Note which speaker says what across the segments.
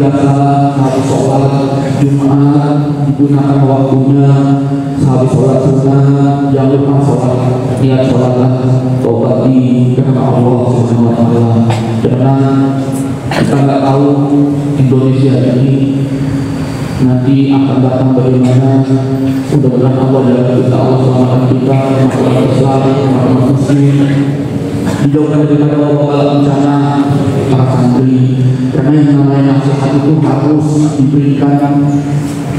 Speaker 1: biasa habis sholat Jumat digunakan waktunya habis sholat sunnah, jangan lupa sholat, niat sholatlah tobat di karena Allah Subhanahu wa Ta'ala. Karena kita nggak tahu Indonesia ini nanti akan datang bagaimana. Mudah-mudahan Allah dan kita Allah selamatkan kita, masyarakat Islam, masyarakat Muslim, dijauhkan daripada wabah bencana para santri. Karena yang namanya nasihat itu harus diberikan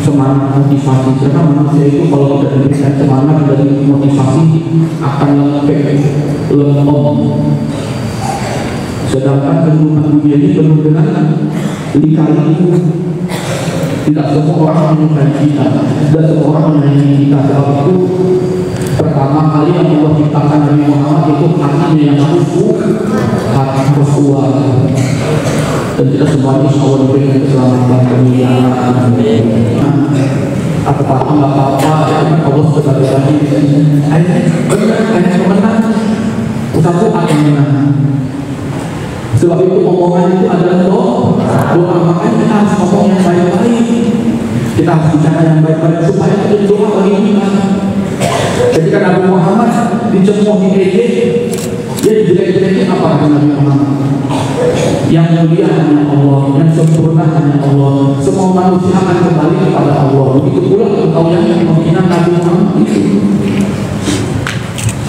Speaker 1: semangat, motivasi. Karena manusia itu kalau tidak diberikan semangat dan motivasi akan lemah. Sedangkan kehidupan dunia ini penuh dengan lika-liku. Tidak semua orang menyukai kita, tidak semua orang menyayangi kita. Sebab itu pertama kali yang Allah ciptakan Nabi Muhammad itu hatinya yang hati Rasulullah. Dan kita semuanya insya Allah diberikan keselamatan, kemuliaan. Apa-apa nggak apa-apa, Allah sudah berjanji. Hanya sebentar, usahaku akan menang. Sebab itu omongan itu adalah doa. Makanya kita harus ngomong yang baik-baik, kita harus bicara yang baik-baik supaya kita doa bagi kita. Ketika Nabi Muhammad dicemooh di Ejek, dia dijelek-jelekin apa kata Nabi Muhammad? Yang mulia hanya Allah, yang sempurna hanya Allah. Semua manusia akan kembali kepada Allah. Begitu pula engkau yang menghina Nabi Muhammad itu.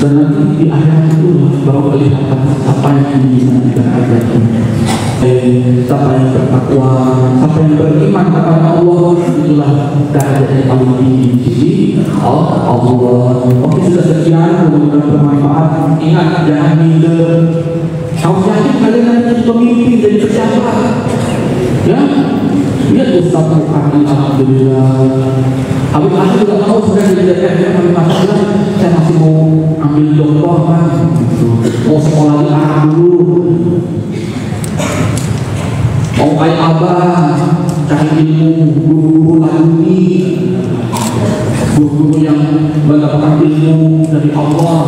Speaker 1: Dan nanti di akhirat itu baru kelihatan apa yang bisa dikerjakan. Siapa yang bertakwa, siapa yang beriman kepada Allah, itulah derajat yang paling tinggi di sisi Allah. Oke, sudah sekian, mudah-mudahan bermanfaat. Ingat, jangan minder. Harus yakin kalian nanti jadi pemimpin, jadi pejabat. Ya, lihat Ustaz Muhammad, alhamdulillah. Habib Asy juga tahu sudah jadi DPR Habib Asy bilang, saya masih mau ambil doktor kan, mau sekolah di Arab dulu, mau kayak abah, cari ilmu, guru-guru laduni, guru-guru yang mendapatkan ilmu dari Allah,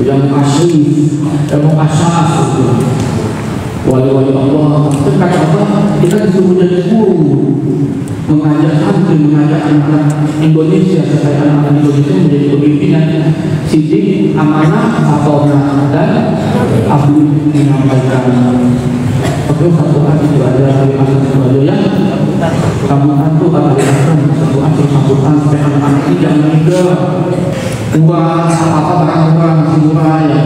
Speaker 1: yang asli, yang mau asas, wali-wali Allah. Kata apa? Kita disuruh jadi guru, mengajak santri, mengajak anak Indonesia supaya anak Indonesia menjadi pemimpin yang sidik, amanah, fatona, dan abdi menyampaikan. Oke, satu hati itu ada dari anak itu yang sambutan tuh ada satu hati sambutan supaya anak-anak ini jangan minder. Murah, apa-apa barang murah, masih murah ya.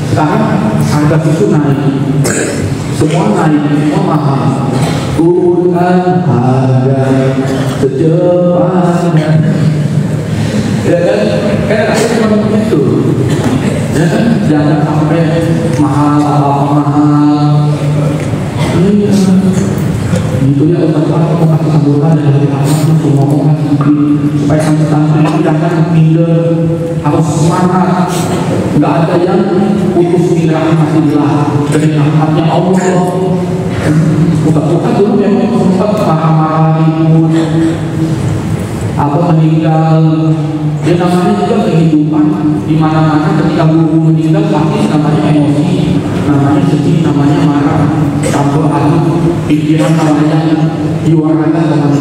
Speaker 1: Sekarang harga susu naik, semua naik, semua mahal. Turunkan harga secepatnya. Ya kan? Kan ada cuma begitu. Ya kan? Jangan sampai mahal, apa-apa mahal. Iya. Itu ya Ustaz mau kasih sambutan dari anak itu ngomong supaya santri jangan minder, harus semangat. Nggak ada yang putus di rahmatillah, dari rahmatnya Allah. Ustaz dulu memang sempat marah-marah ribut, apa meninggal. Ya namanya juga kehidupan, di mana-mana ketika guru meninggal pasti namanya emosi, namanya sedih, namanya marah, campur aduk, pikiran namanya diwarnakan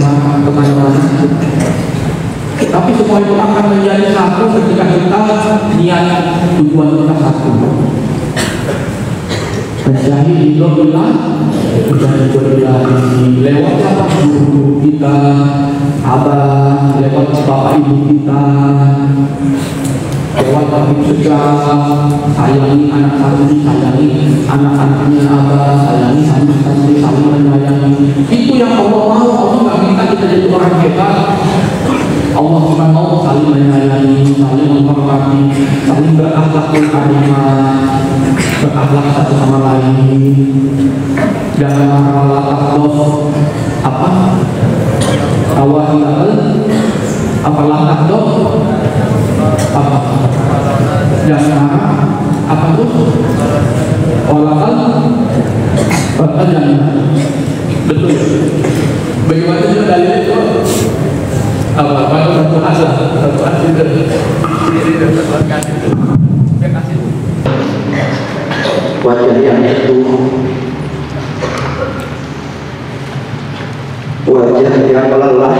Speaker 1: kemana-mana. Tapi semua itu akan menjadi satu ketika kita niat tujuan kita satu. Menjadi ridhoillah, menjadi ridhoillah lewat apa guru kita, abah, lewat bapak ibu kita, lewat tabib sejarah, sayangi anak santri, sayangi anak-anaknya abah, sayangi santri, saling menyayangi. Itu yang Allah mau. Allah nggak minta kita jadi orang hebat. Allah cuma mau saling menyayangi, saling menghormati, saling berakhlakul karimah, berakhlak satu sama lain. Jangan marah Allah apa? Awal apalah takut apa? Jangan marah apa tuh? Walakal jangan. Betul. Bagaimana juga dalilnya itu? Apa satu asal itu wajah yang itu
Speaker 2: wajah yang lelah,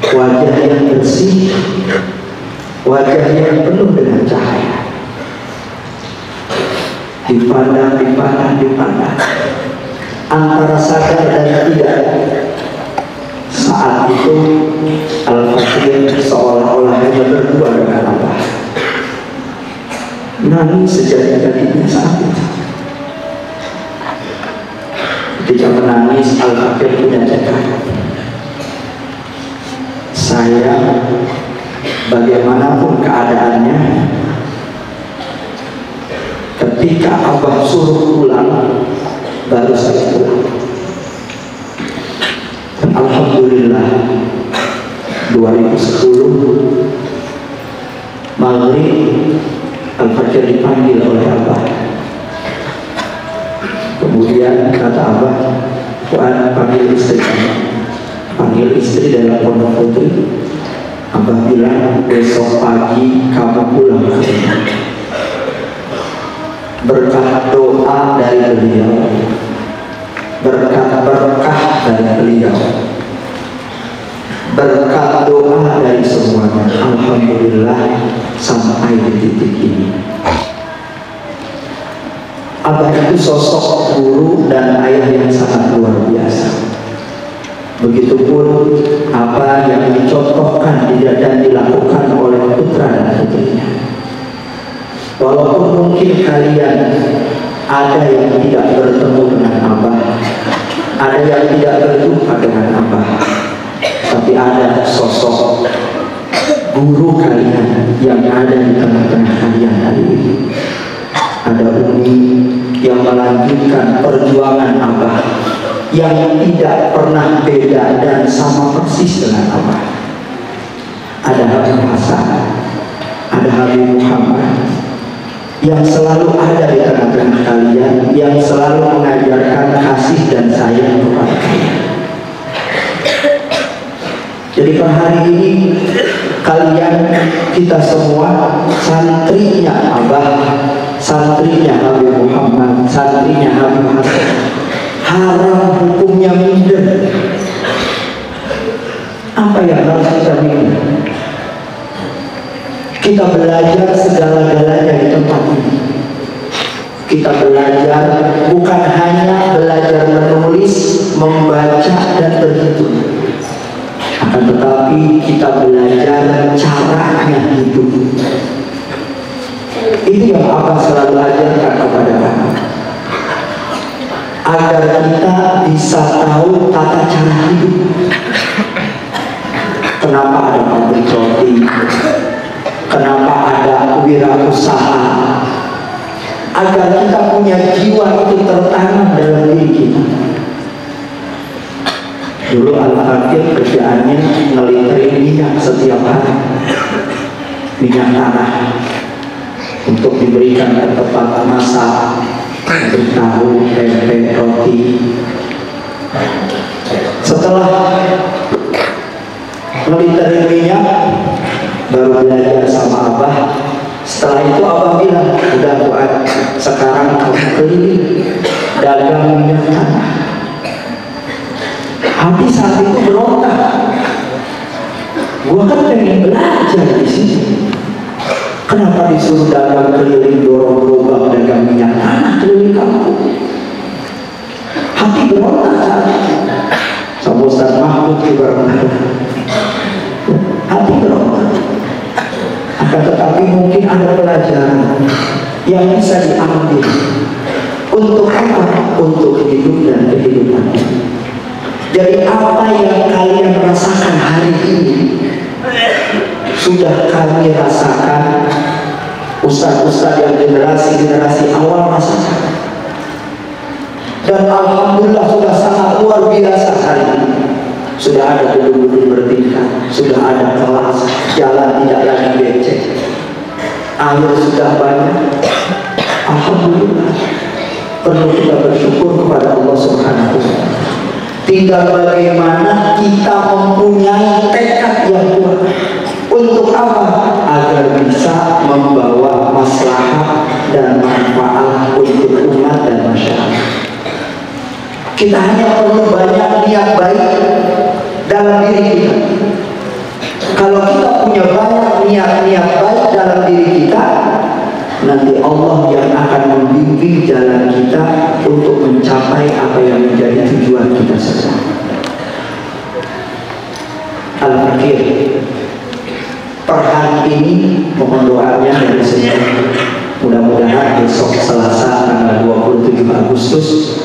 Speaker 2: wajah yang bersih, wajah yang penuh dengan cahaya. Dipandang antara sadar dan tidak. Saat itu Al-Fakir seolah-olah hanya berdua dengan Allah. Nangis sejadi-jadinya saat itu. Ketika menangis, Al-Fakir punya cekap. Saya bagaimanapun keadaannya, ketika Abah suruh pulang, baru saya pulang. Dan alhamdulillah 2010 maghrib Al-Fakir dipanggil oleh Abah. Kemudian kata Abah, Fuad, panggil istri kamu. Panggil istri dalam pondok putri. Abah bilang, besok pagi kamu pulang ke rumah. Berkat doa dari beliau, berkat berkah dari beliau, berkat doa dari semuanya, alhamdulillah sampai di titik ini. Abah itu sosok guru dan ayah yang sangat luar biasa. Begitupun apa yang dicontohkan dan dilakukan oleh putra dan putrinya. Walaupun mungkin kalian ada yang tidak bertemu dengan Abah, ada yang tidak berjumpa dengan Abah, tapi ada sosok guru kalian yang ada di tengah-tengah kalian hari ini. Ada Umi yang melanjutkan perjuangan Abah, yang tidak pernah beda dan sama persis dengan Abah. Ada Habib Hasan, ada Habib Muhammad, yang selalu ada di tengah-tengah kalian, yang selalu mengajarkan kasih dan sayang kepada kalian. Jadi per hari ini kalian, kita semua santrinya Abah, santrinya Habib Muhammad, santrinya Habib Hasan. Haram hukumnya minder. Apa yang harus kita minder? Kita belajar segala-galanya di tempat ini. Kita belajar bukan hanya belajar menulis, membaca dan berhitung, akan tetapi kita belajar caranya hidup. Itu yang Abah selalu ajarkan kepada kami, agar kita bisa tahu tata cara hidup. Kenapa ada pabrik roti? Kenapa ada wirausaha? Agar kita punya jiwa itu tertanam dalam diri kita. Dulu Al-Fakir kerjaannya ngeliterin minyak setiap hari, minyak tanah, untuk diberikan ke tempat masak, untuk tahu, tempe, roti. Setelah ngeliterin minyak, baru belajar sama Abah. Setelah itu Abah bilang, udah Fuad, sekarang kamu keliling dagang minyak tanah. Hati saat itu berontak. Gua kan pengen belajar di sini. Kenapa disuruh dagang keliling, dorong gerobak dagang minyak tanah keliling kampung? Hati berontak saat itu. Sama Ustaz Mahmud juga hati berontak. Akan tetapi mungkin ada pelajaran yang bisa diambil. Untuk apa? Untuk hidup dan kehidupan. Jadi apa yang kalian rasakan hari ini sudah kami rasakan, ustaz-ustaz yang generasi awal rasakan. Dan alhamdulillah sudah sangat luar biasa hari ini. Sudah ada gedung-gedung bertingkat, sudah ada kelas, jalan tidak lagi becek, air sudah banyak. Alhamdulillah, perlu kita bersyukur kepada Allah Subhanahu wa Ta'ala. Tinggal bagaimana kita mempunyai tekad yang kuat. Untuk apa? Agar bisa membawa maslahat dan manfaat untuk umat dan masyarakat. Kita hanya perlu banyak niat baik dalam diri kita. Kalau kita punya banyak niat-niat baik dalam diri kita, nanti Allah yang akan membimbing jalan kita untuk mencapai apa yang menjadi tujuan kita semua. Al-Fakir, per hari ini mohon doanya dari sini. Mudah-mudahan besok Selasa tanggal 27 Agustus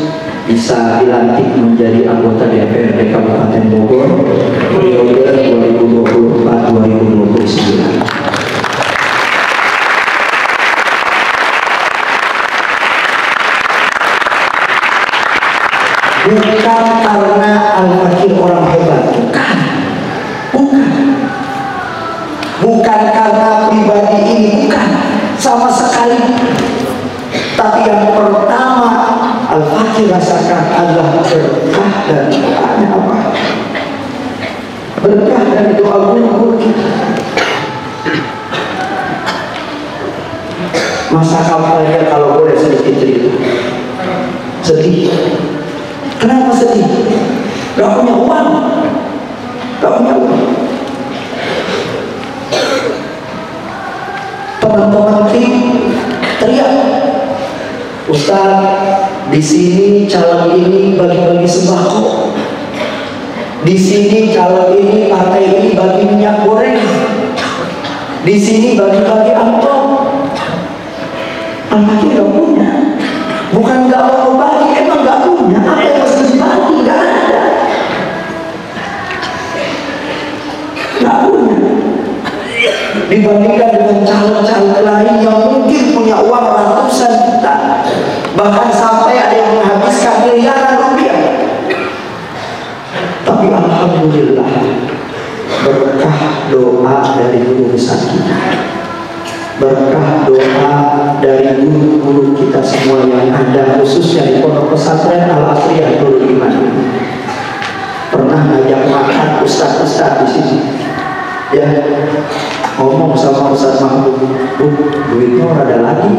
Speaker 2: bisa dilantik menjadi anggota DPRD Kabupaten Bogor periode 2024-2029. Bukan karena Al-Fakir orang hebat, bukan karena pribadi ini, bukan sama sekali. Tapi yang pertama Al-Fakir rasakan adalah berkah dari doanya apa? Berkah dari doa guru kita. Masa kampanye kalau boleh sedikit cerita. Sedih. Kenapa sedih? Gak punya uang. Teman-teman tim teriak, Ustaz, di sini caleg ini bagi-bagi sembako, di sini caleg ini, partai ini bagi minyak goreng, di sini bagi-bagi amplop. Al-Fakir gak punya. Bukan gak mau bagi, emang gak punya. Apa yang harus dibagi? Gak ada. Gak punya. Dibandingkan dengan caleg-caleg lain yang mungkin punya uang ratusan juta, bahkan sampai ada yang menghabiskan miliaran rupiah. Tapi alhamdulillah, berkah doa dari guru besar kita, berkah doa dari guru-guru kita semua yang ada, khususnya di Pondok Pesantren Al-Asriyah Nurul Iman. Pernah ngajak makan ustaz-ustaz di sini, ya, ngomong sama Ustaz Mahmud, duitnya ada lagi,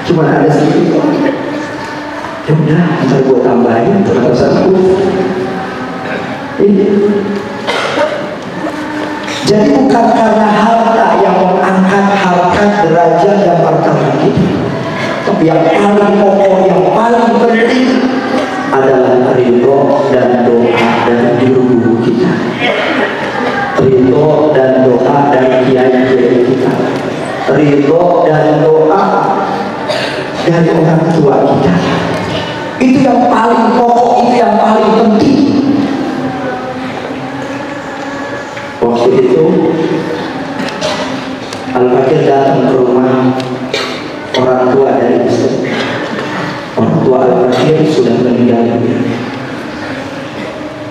Speaker 2: cuma ada sedikit. Ya udah, ntar gue tambahin kata Ustaz Mahmud. Jadi bukan karena harta yang mengangkat harkat, derajat dan martabat kita, tapi yang paling pokok, yang paling penting adalah ridho dan doa dari guru-guru kita, ridho dan doa dari kiai-kiai kita, ridho dan doa dari orang tua kita. Itu yang paling pokok, itu yang paling penting. Waktu itu Al-Fakir datang ke rumah orang tua dari istri. Orang tua Al-Fakir sudah meninggal,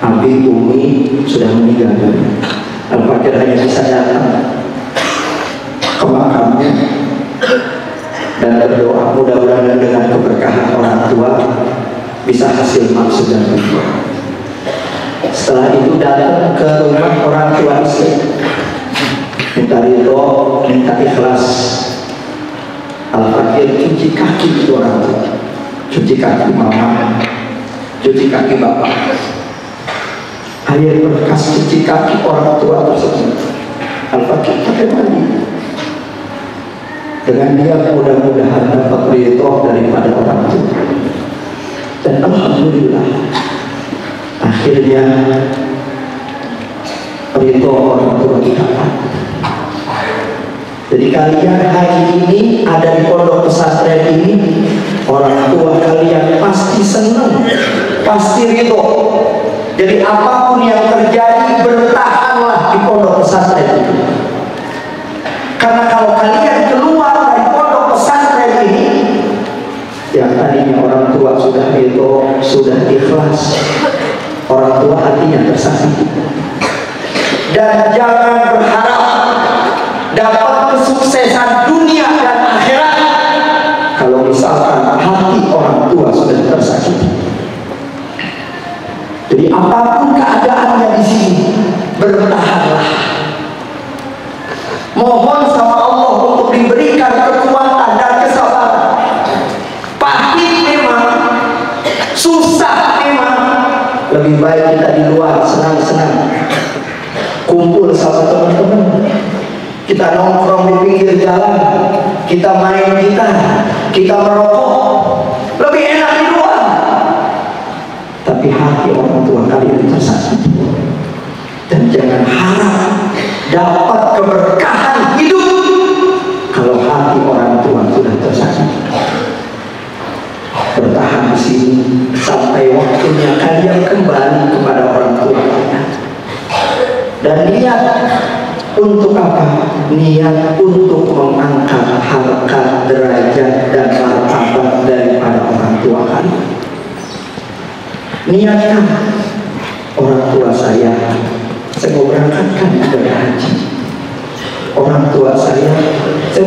Speaker 2: Abi, Umi sudah meninggal. Al-Fakir hanya bisa datang ke makamnya dan berdoa mudah-mudahan dengan keberkahan orang tua bisa hasil maksud dan tujuan. Setelah itu datang ke rumah orang tua istri, minta ridho, minta ikhlas. Al-Fakir cuci kaki orang tua, cuci kaki mama, cuci kaki bapak. Air bekas cuci kaki orang tua tersebut Al-Fakir pakai mandi. Dengan dia mudah-mudahan dapat ridho daripada orang tua. Dan alhamdulillah, akhirnya ridho orang tua kita. Jadi kalian hari ini ada di pondok pesantren ini, orang tua kalian pasti senang, pasti ridho. Jadi apapun yang terjadi, bertahanlah di pondok pesantren ini. Karena kalau kalian keluar dari pondok pesantren ini, yang tadinya orang tua sudah ridho, sudah ikhlas, orang tua hatinya tersakiti. Dan jangan berharap dapat kesuksesan dunia dan akhirat kalau misalkan hati orang tua sudah tersakiti. Jadi apapun keadaannya di sini, bertahanlah. Mohon sama Allah untuk diberikan kekuatan dan kesabaran. Pahit memang, susah Lebih baik kita di luar senang-senang, kumpul sama teman-teman, kita nongkrong di pinggir jalan, kita main gitar, kita merokok, lebih enak di luar. Tapi hati orang tua kalian tersakiti, dan jangan harap dapat keberkahan hidup kalau hati orang tua sudah tersakiti. Bertahan di sini sampai waktunya kalian kembali kepada orang tua kalian. Dan niat untuk apa? Niat untuk mengangkat harkat, derajat, dan martabat daripada orang tua kalian. Niatnya, orang tua saya mau berangkatkan ibadah haji. Orang tua saya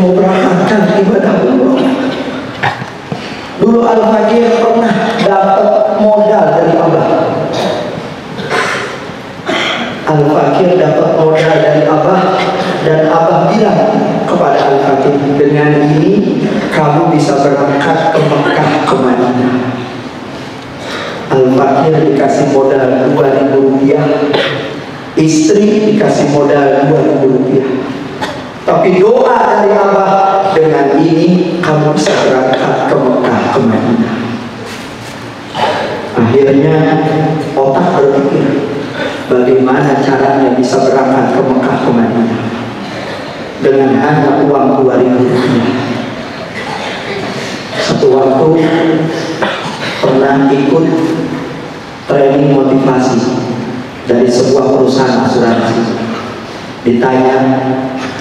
Speaker 2: mau berangkatkan ibadah umroh. Dulu Al-Fakir pernah dapat modal dari Abah. Al-Fakir dapat modal dari Abah, dan Abah bilang kepada Al-Fakir, dengan ini kamu bisa berangkat ke Mekah, ke Madinah. Al-Fakir dikasih modal 2.000 rupiah, istri dikasih modal 2.000 rupiah. Tapi doa dari Abah, dengan ini kamu bisa berangkat ke Mekah, ke Madinah. Akhirnya otak berpikir, bagaimana caranya bisa berangkat ke Mekah, ke Madinah dengan hanya uang 2.000 rupiah. Satu waktu pernah ikut training motivasi dari sebuah perusahaan asuransi. Ditanya,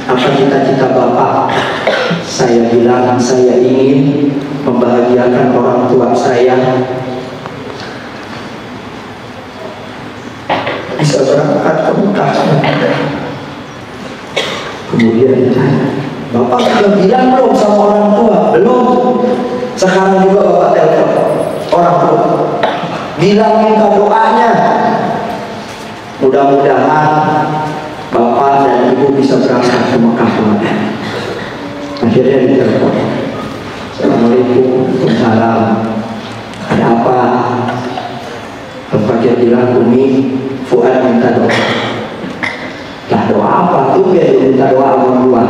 Speaker 2: apa cita-cita Bapak? Saya bilang, saya ingin membahagiakan orang tua saya, bisa berangkat ke Mekah. Kemudian ditanya, Bapak sudah bilang belum sama orang tua? Belum. Sekarang juga Bapak telepon orang tua, bilang minta doanya, mudah-mudahan Bapak dan Ibu bisa berangkat ke Mekah. Akhirnya ditelepon, Assalamualaikum, Waalaikumsalam, ada apa? Al-Fakir bilang, Umi, Fuad minta doa. Lah doa apa tuh? Biar minta doa sama gua.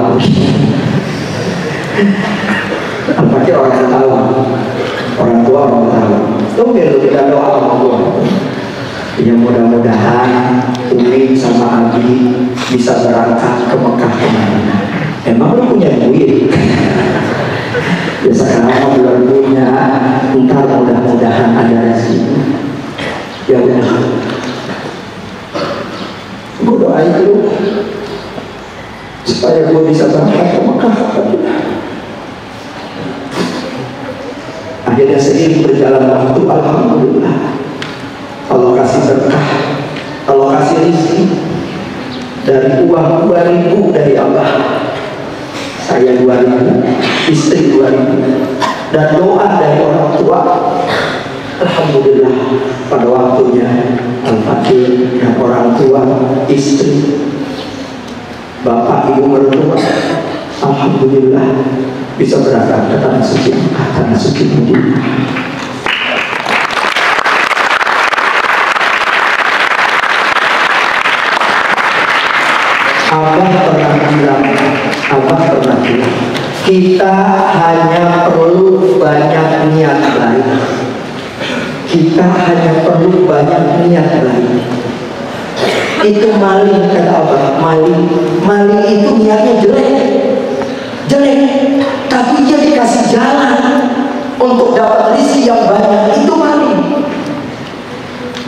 Speaker 2: Al-Fakir orang tahu, orang tua orang tahu. Tuh biar minta doa sama gua. Ya mudah-mudahan Umi sama Abi bisa berangkat ke Mekah, ke Madinah. Emang lu punya duit? Ya sekarang belum punya, ntar mudah-mudahan ada rezeki. Ya udah, gue doain dulu supaya gue bisa berangkat ke Mekah, ke Madinah. Akhirnya seiring berjalan waktu, alhamdulillah, Allah kasih berkah, Allah kasih rezeki. Dari uang 2.000 dari Abah, saya 2.000, istri 2.000, dan doa dari orang tua. Alhamdulillah, pada waktunya Al-Fakir dan orang tua, istri, bapak, ibu mertua, alhamdulillah bisa berangkat ke tanah suci Mekah, tanah suci Madinah. Abah pernah bilang, kita hanya perlu banyak niat baik. Kita hanya perlu banyak niat baik. Itu maling, kata Abah, maling itu niatnya jelek, tapi dia dikasih jalan untuk dapat rezeki yang banyak, itu maling.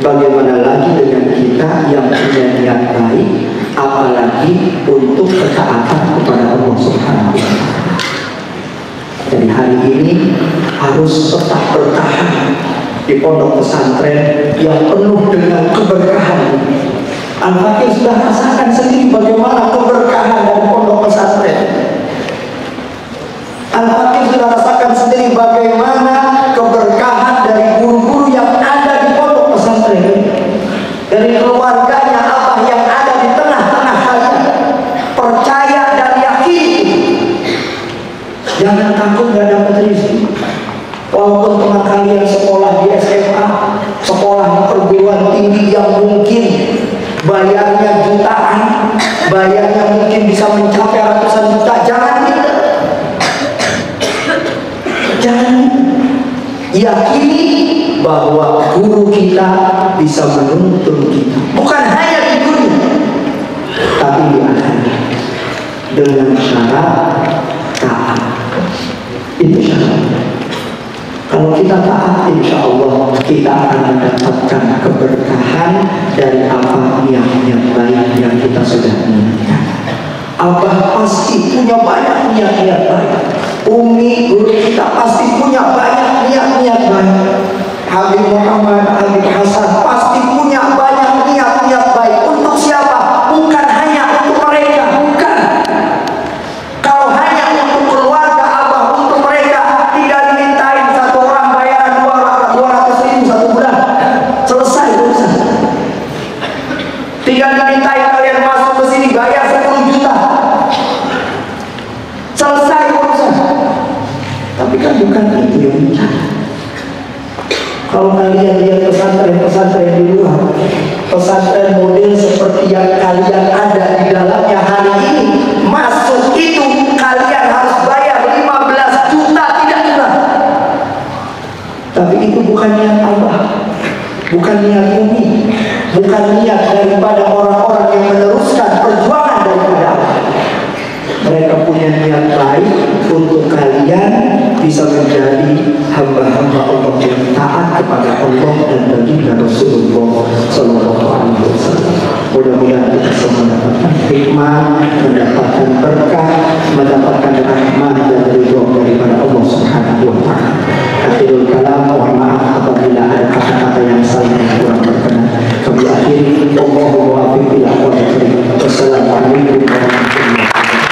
Speaker 2: Bagaimana lagi dengan kita yang punya niat baik, apalagi untuk ketaatan kepada Allah Subhanahu wa Ta'ala. Jadi hari ini harus tetap bertahan di pondok pesantren yang penuh dengan keberkahan. Al-Fakir sudah rasakan sendiri bagaimana keberkahan dari pondok pesantren. Al-Fakir sudah rasakan sendiri bagaimana keberkahan dari guru-guru yang ada di pondok pesantren, dari keluarganya Abah yang ada di tengah-tengah kalian. Percaya dan yakin, jangan takut gak dapat rezeki. Walaupun teman kalian sekolah di SMA, sekolah di perguruan tinggi bahwa guru kita bisa menuntun kita, bukan hanya di dunia tapi di akhirat, dengan syarat taat. Itu syaratnya. Kalau kita taat, insya Allah kita akan mendapatkan keberkahan dari apa niat-niat baik yang kita sudah niatkan. Abah pasti punya banyak niat-niat baik. Umi guru kita pasti punya banyak niat-niat baik. Habib Muhammad, Habib Hasan pasti punya banyak niat-niat baik. Untuk siapa? Bukan hanya untuk mereka, bukan. Kalau hanya untuk keluarga Abah, untuk mereka, tidak dimintain satu orang bayaran 200.000 satu bulan, selesai urusan. Tidak dimintain kalian masuk ke sini bayar 10 juta, selesai urusan. Tapi kan bukan itu yang bicara. Kalau kalian lihat pesantren-pesantren di luar, pesantren model seperti yang kalian ada di dalamnya hari ini, masuk itu kalian harus bayar 15 juta, tidak kurang. Tapi itu bukan niat Allah, bukan niat Umi, bukan niat daripada orang-orang yang meneruskan perjuangan daripada Allah. Mereka punya niat baik untuk kalian bisa menjadi hamba-hamba Allah yang taat kepada Allah dan baginda Rasulullah Sallallahu Alaihi Wasallam. Mudah-mudahan kita semua mendapatkan hikmah, mendapatkan berkah, mendapatkan rahmat dan ridho daripada Allah Subhanahu Wa Taala. Akhirul kalam, mohon maaf apabila ada kata-kata yang salah dan kurang berkenan. Kami akhiri, Allahu muwaffiq ila aqwamit thoriq. Wassalamualaikum warahmatullahi wabarakatuh.